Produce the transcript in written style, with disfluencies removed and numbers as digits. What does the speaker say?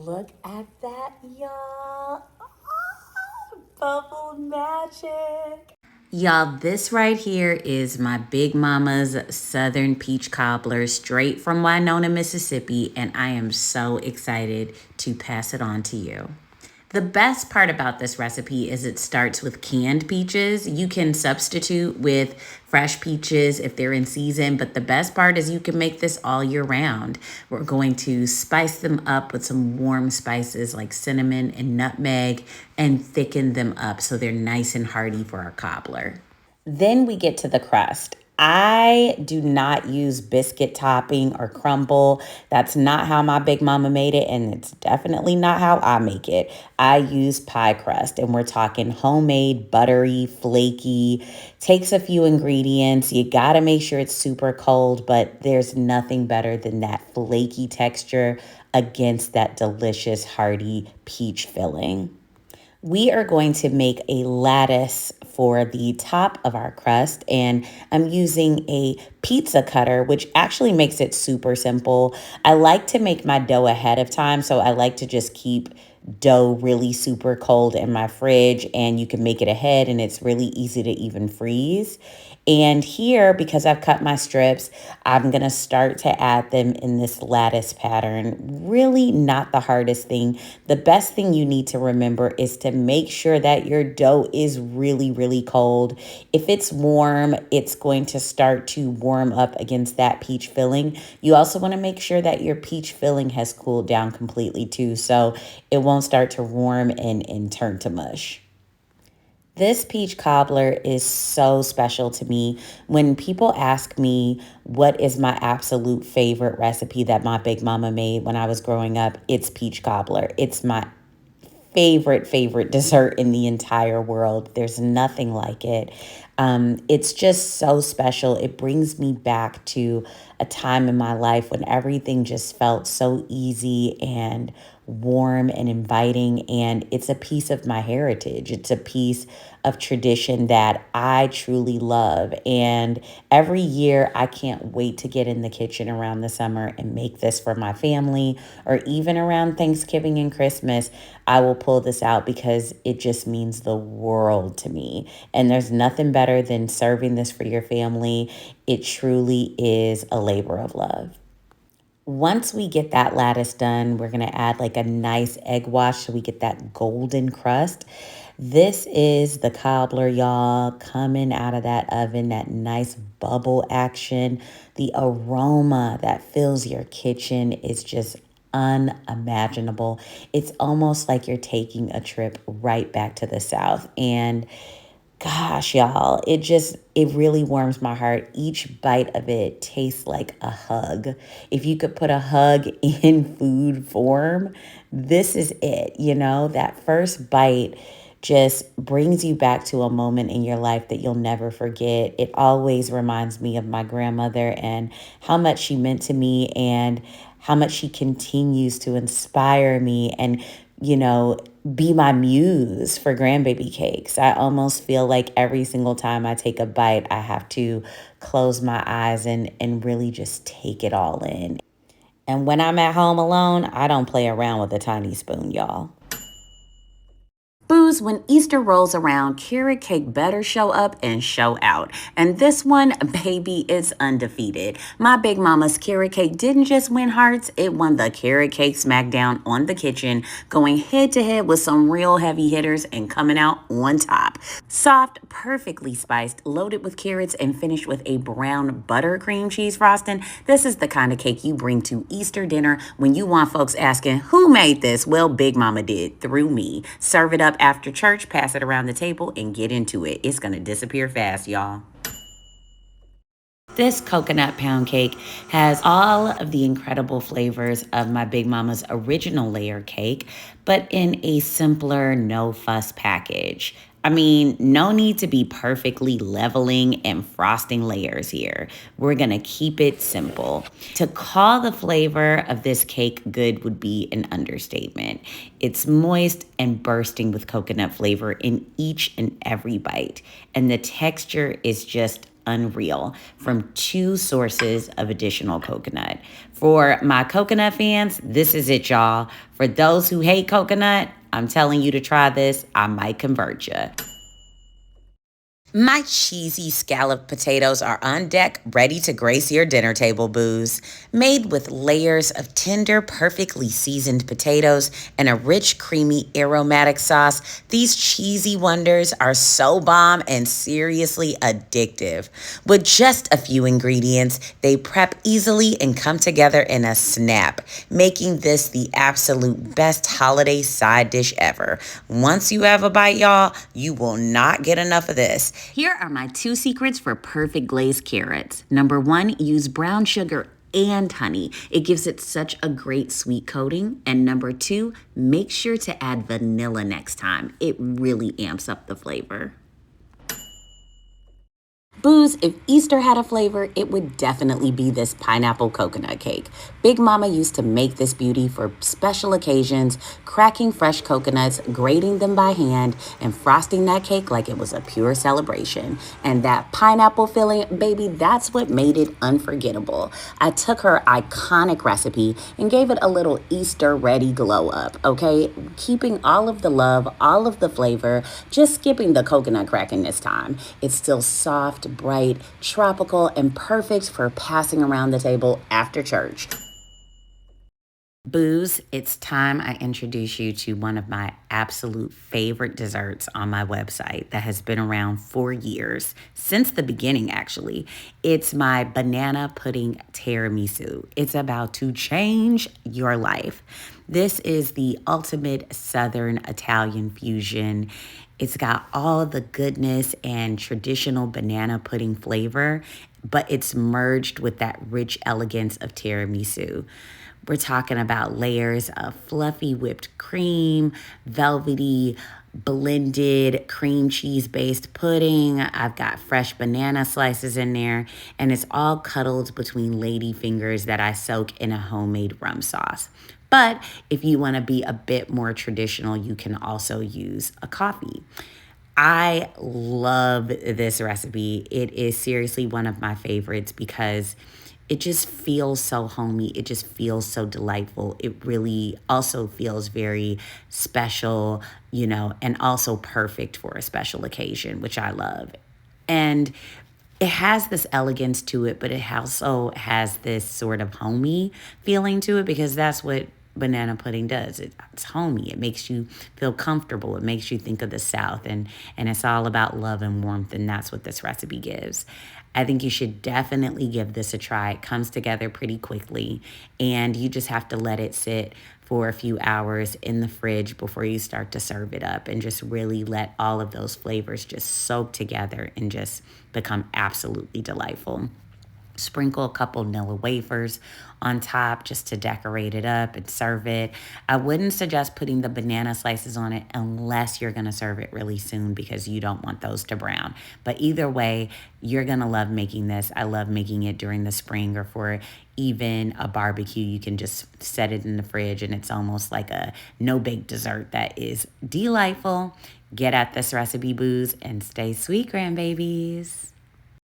Look at that, y'all. Bubble magic. Y'all, this right here is my Big Mama's Southern Peach Cobbler straight from Winona, Mississippi, and I am so excited to pass it on to you. The best part about this recipe is it starts with canned peaches. You can substitute with fresh peaches if they're in season, but the best part is you can make this all year round. We're going to spice them up with some warm spices like cinnamon and nutmeg and thicken them up so they're nice and hearty for our cobbler. Then we get to the crust. I do not use biscuit topping or crumble. That's not how my big mama made it, and it's definitely not how I make it. I use pie crust, and we're talking homemade, buttery, flaky. Takes a few ingredients. You gotta make sure it's super cold, but there's nothing better than that flaky texture against that delicious, hearty peach filling. We are going to make a lattice for the top of our crust, and I'm using a pizza cutter, which actually makes it super simple. I like to make my dough ahead of time, so I like to just keep dough really super cold in my fridge, and you can make it ahead and it's really easy to even freeze. And here, because I've cut my strips, I'm going to start to add them in this lattice pattern. Really not the hardest thing. The best thing you need to remember is to make sure that your dough is really, really cold. If it's warm, it's going to start to warm up against that peach filling. You also want to make sure that your peach filling has cooled down completely too, so it won't start to warm and turn to mush. This peach cobbler is so special to me. When people ask me what is my absolute favorite recipe that my big mama made when I was growing up, it's peach cobbler. It's my favorite dessert in the entire world. There's nothing like it. It's just so special. It brings me back to a time in my life when everything just felt so easy and warm and inviting, and it's a piece of my heritage. It's a piece of tradition that I truly love, and every year I can't wait to get in the kitchen around the summer and make this for my family, or even around Thanksgiving and Christmas. I will pull this out because it just means the world to me, and there's nothing better than serving this for your family. It truly is a labor of love. Once we get that lattice done, we're going to add like a nice egg wash so we get that golden crust. This is the cobbler, y'all, coming out of that oven, that nice bubble action. The aroma that fills your kitchen is just unimaginable. It's almost like you're taking a trip right back to the South. And gosh, y'all, it really warms my heart. Each bite of it tastes like a hug. If you could put a hug in food form, this is it. You know, that first bite just brings you back to a moment in your life that you'll never forget. It always reminds me of my grandmother and how much she meant to me and how much she continues to inspire me and, be my muse for grandbaby cakes. I almost feel like every single time I take a bite, I have to close my eyes and really just take it all in. And when I'm at home alone, I don't play around with a tiny spoon, y'all. Booze, when Easter rolls around, carrot cake better show up and show out. And this one, baby, is undefeated. My big mama's carrot cake didn't just win hearts, it won the carrot cake smackdown on the kitchen, going head to head with some real heavy hitters and coming out on top. Soft, perfectly spiced, loaded with carrots, and finished with a brown butter cream cheese frosting. This is the kind of cake you bring to Easter dinner when you want folks asking, who made this? Well, Big Mama did, through me. Serve it up after church, pass it around the table, and get into it. It's going to disappear fast, y'all. This coconut pound cake has all of the incredible flavors of my Big Mama's original layer cake, but in a simpler, no-fuss package. I mean, no need to be perfectly leveling and frosting layers here. We're going to keep it simple. To call the flavor of this cake good would be an understatement. It's moist and bursting with coconut flavor in each and every bite, and the texture is just unreal from 2 sources of additional coconut. For my coconut fans, this is it, y'all. For those who hate coconut, I'm telling you to try this. I might convert you. My cheesy scalloped potatoes are on deck, ready to grace your dinner table, booze. Made with layers of tender, perfectly seasoned potatoes and a rich, creamy, aromatic sauce, these cheesy wonders are so bomb and seriously addictive. With just a few ingredients, they prep easily and come together in a snap, making this the absolute best holiday side dish ever. Once you have a bite, y'all, you will not get enough of this. Here are my 2 secrets for perfect glazed carrots. Number 1, use brown sugar and honey. It gives it such a great sweet coating. And number 2, make sure to add vanilla next time. It really amps up the flavor. Booze, if Easter had a flavor, it would definitely be this pineapple coconut cake. Big Mama used to make this beauty for special occasions, cracking fresh coconuts, grating them by hand, and frosting that cake like it was a pure celebration. And that pineapple filling, baby, that's what made it unforgettable. I took her iconic recipe and gave it a little Easter-ready glow up, okay? Keeping all of the love, all of the flavor, just skipping the coconut cracking this time. It's still soft, bright, tropical, and perfect for passing around the table after church. Booze, it's time I introduce you to one of my absolute favorite desserts on my website that has been around for years, since the beginning actually. It's my banana pudding tiramisu. It's about to change your life. This is the ultimate Southern Italian fusion. It's got all the goodness and traditional banana pudding flavor, but it's merged with that rich elegance of tiramisu. We're talking about layers of fluffy whipped cream, velvety blended cream cheese based pudding. I've got fresh banana slices in there, and it's all cuddled between lady fingers that I soak in a homemade rum sauce. But if you want to be a bit more traditional, you can also use a coffee. I love this recipe. It is seriously one of my favorites because it just feels so homey. It just feels so delightful. It really also feels very special, and also perfect for a special occasion, which I love. And it has this elegance to it, but it also has this sort of homey feeling to it because that's what banana pudding does. It's homey. It makes you feel comfortable. It makes you think of the South, and it's all about love and warmth, and that's what this recipe gives. I think you should definitely give this a try. It comes together pretty quickly, and you just have to let it sit for a few hours in the fridge before you start to serve it up, and just really let all of those flavors just soak together and just become absolutely delightful. Sprinkle a couple vanilla wafers on top just to decorate it up and serve it. I wouldn't suggest putting the banana slices on it unless you're going to serve it really soon because you don't want those to brown. But either way, you're going to love making this. I love making it during the spring or for even a barbecue. You can just set it in the fridge and it's almost like a no-bake dessert that is delightful. Get at this recipe, booze, and stay sweet, grandbabies.